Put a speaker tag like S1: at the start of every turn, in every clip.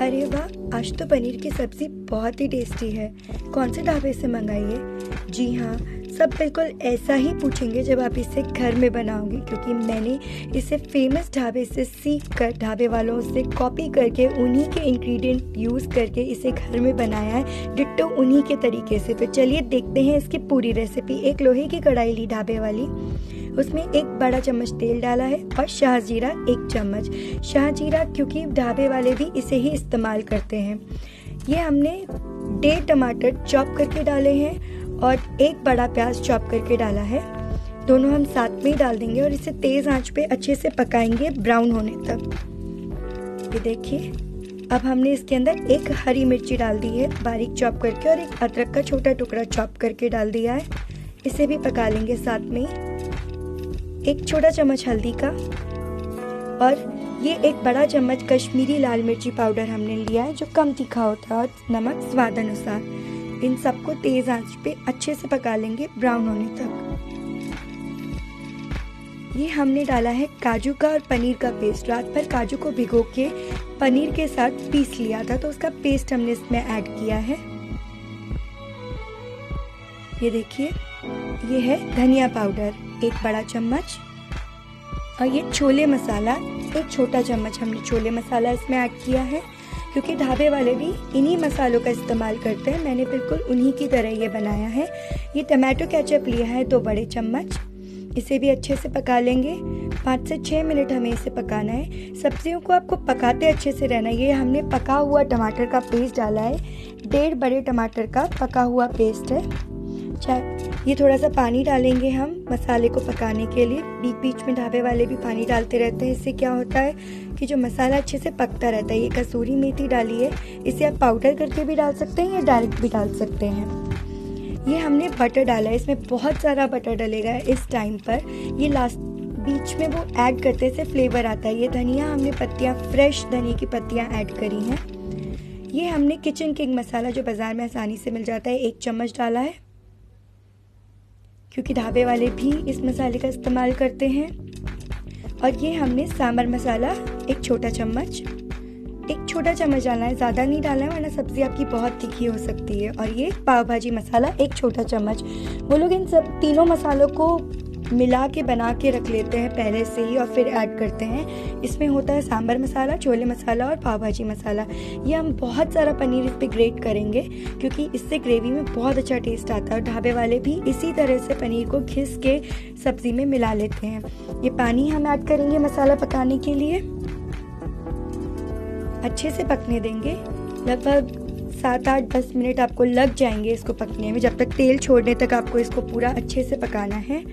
S1: अरे वाह! आज तो पनीर की सब्ज़ी बहुत ही टेस्टी है। कौन से ढाबे से मंगाई है? जी हाँ, सब बिल्कुल ऐसा ही पूछेंगे जब आप इसे घर में बनाओगे, क्योंकि मैंने इसे फेमस ढाबे से सीख कर, ढाबे वालों से कॉपी करके, उन्हीं के इंग्रेडिएंट यूज़ करके इसे घर में बनाया है, डिट्टो उन्हीं के तरीके से। तो चलिए देखते हैं इसकी पूरी रेसिपी। एक लोहे की कढ़ाई ली ढाबे वाली, उसमें 1 बड़ा चम्मच तेल डाला है और शाहजीरा 1 चम्मच। शाहजीरा क्योंकि ढाबे वाले भी इसे ही इस्तेमाल करते हैं। ये हमने 1.5 टमाटर चॉप करके डाले हैं और 1 बड़ा प्याज चॉप करके डाला है। दोनों हम साथ में ही डाल देंगे और इसे तेज़ आंच पे अच्छे से पकाएंगे ब्राउन होने तक। ये देखिए, अब हमने इसके अंदर 1 हरी मिर्ची डाल दी है बारीक चॉप करके और 1 अदरक का छोटा टुकड़ा चॉप करके डाल दिया है। इसे भी पका लेंगे साथ में। 1 छोटा चम्मच हल्दी का और ये 1 बड़ा चम्मच कश्मीरी लाल मिर्ची पाउडर हमने लिया है, जो कम तीखा होता है, और नमक स्वाद अनुसार। इन सबको तेज़ आंच पे अच्छे से पका लेंगे ब्राउन होने तक। ये हमने डाला है काजू का और पनीर का पेस्ट। रात भर काजू को भिगो के पनीर के साथ पीस लिया था, तो उसका पेस्ट हमने इसमें ऐड किया है। ये देखिए, ये है धनिया पाउडर 1 बड़ा चम्मच और ये छोले मसाला 1 छोटा चम्मच हमने छोले मसाला इसमें ऐड किया है, क्योंकि ढाबे वाले भी इन्हीं मसालों का इस्तेमाल करते हैं। मैंने बिल्कुल उन्हीं की तरह ये बनाया है। ये टमाटो केचप लिया है 2 बड़े चम्मच। इसे भी अच्छे से पका लेंगे। 5 से 6 मिनट हमें इसे पकाना है। सब्जियों को आपको पकाते अच्छे से रहना है। ये हमने पका हुआ टमाटर का पेस्ट डाला है, 1.5 बड़े टमाटर का पका हुआ पेस्ट है। ये थोड़ा सा पानी डालेंगे हम मसाले को पकाने के लिए। बीच बीच में ढाबे वाले भी पानी डालते रहते हैं। इससे क्या होता है कि जो मसाला अच्छे से पकता रहता है। ये कसूरी मेथी डाली है, इसे आप पाउडर करके भी डाल सकते हैं या डायरेक्ट भी डाल सकते हैं। ये हमने बटर डाला है, इसमें बहुत सारा बटर डलेगा इस टाइम पर। ये लास्ट बीच में वो ऐड करते से फ्लेवर आता है। ये धनिया हमने पत्तियाँ, फ्रेश धनिया की पत्तियाँ ऐड करी हैं। ये हमने किचन किंग मसाला जो बाज़ार में आसानी से मिल जाता है 1 चम्मच डाला है, क्योंकि ढाबे वाले भी इस मसाले का इस्तेमाल करते हैं। और ये हमने सांभर मसाला 1 छोटा चम्मच, 1 छोटा चम्मच डालना है, ज़्यादा नहीं डालना है वरना सब्ज़ी आपकी बहुत तीखी हो सकती है। और ये पाव भाजी मसाला 1 छोटा चम्मच। वो लोग इन सब तीनों मसालों को मिला के बना के रख लेते हैं पहले से ही और फिर ऐड करते हैं। इसमें होता है सांभर मसाला, छोले मसाला और पाव भाजी मसाला। ये हम बहुत सारा पनीर इस पर ग्रेट करेंगे, क्योंकि इससे ग्रेवी में बहुत अच्छा टेस्ट आता है। और ढाबे वाले भी इसी तरह से पनीर को घिस के सब्जी में मिला लेते हैं। ये पानी हम ऐड करेंगे मसाला पकाने के लिए। अच्छे से पकने देंगे। लगभग 7-8-10 मिनट आपको लग जाएंगे इसको पकने में, जब तक तेल छोड़ने तक आपको इसको पूरा अच्छे से पकाना है।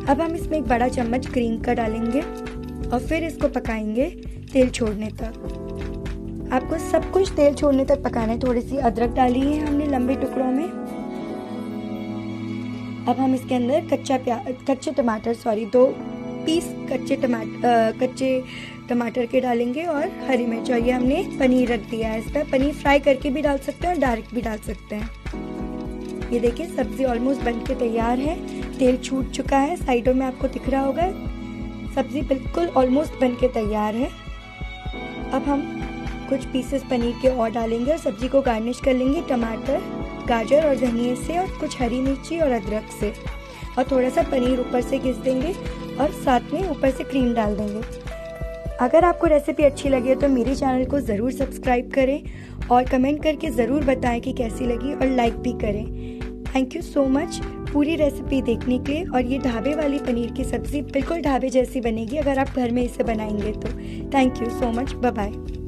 S1: अब हम इसमें 1 बड़ा चम्मच क्रीम का डालेंगे और फिर इसको पकाएंगे तेल छोड़ने तक। आपको सब कुछ तेल छोड़ने तक पकाना है। थोड़ी सी अदरक डाली है हमने लंबे टुकड़ों में। अब हम इसके अंदर कच्चे टमाटर 2 पीस कच्चे टमाटर के डालेंगे और हरी मिर्च। और ये हमने पनीर रख दिया है। इस पर पनीर फ्राई करके भी डाल सकते हैं और डायरेक्ट भी डाल सकते हैं। ये देखिए, सब्जी ऑलमोस्ट बन के तैयार है। तेल छूट चुका है, साइडों में आपको दिख रहा होगा। सब्जी बिल्कुल ऑलमोस्ट बन के तैयार है। अब हम कुछ पीसेस पनीर के और डालेंगे और सब्जी को गार्निश कर लेंगे टमाटर, गाजर और धनिया से और कुछ हरी मिर्ची और अदरक से। और थोड़ा सा पनीर ऊपर से घिस देंगे और साथ में ऊपर से क्रीम डाल देंगे। अगर आपको रेसिपी अच्छी लगी तो मेरे चैनल को ज़रूर सब्सक्राइब करें और कमेंट करके ज़रूर बताएं कि कैसी लगी, और लाइक भी करें। थैंक यू सो मच पूरी रेसिपी देखने के लिए। और ये ढाबे वाली पनीर की सब्ज़ी बिल्कुल ढाबे जैसी बनेगी अगर आप घर में इसे बनाएंगे तो। Thank you so much. Bye bye.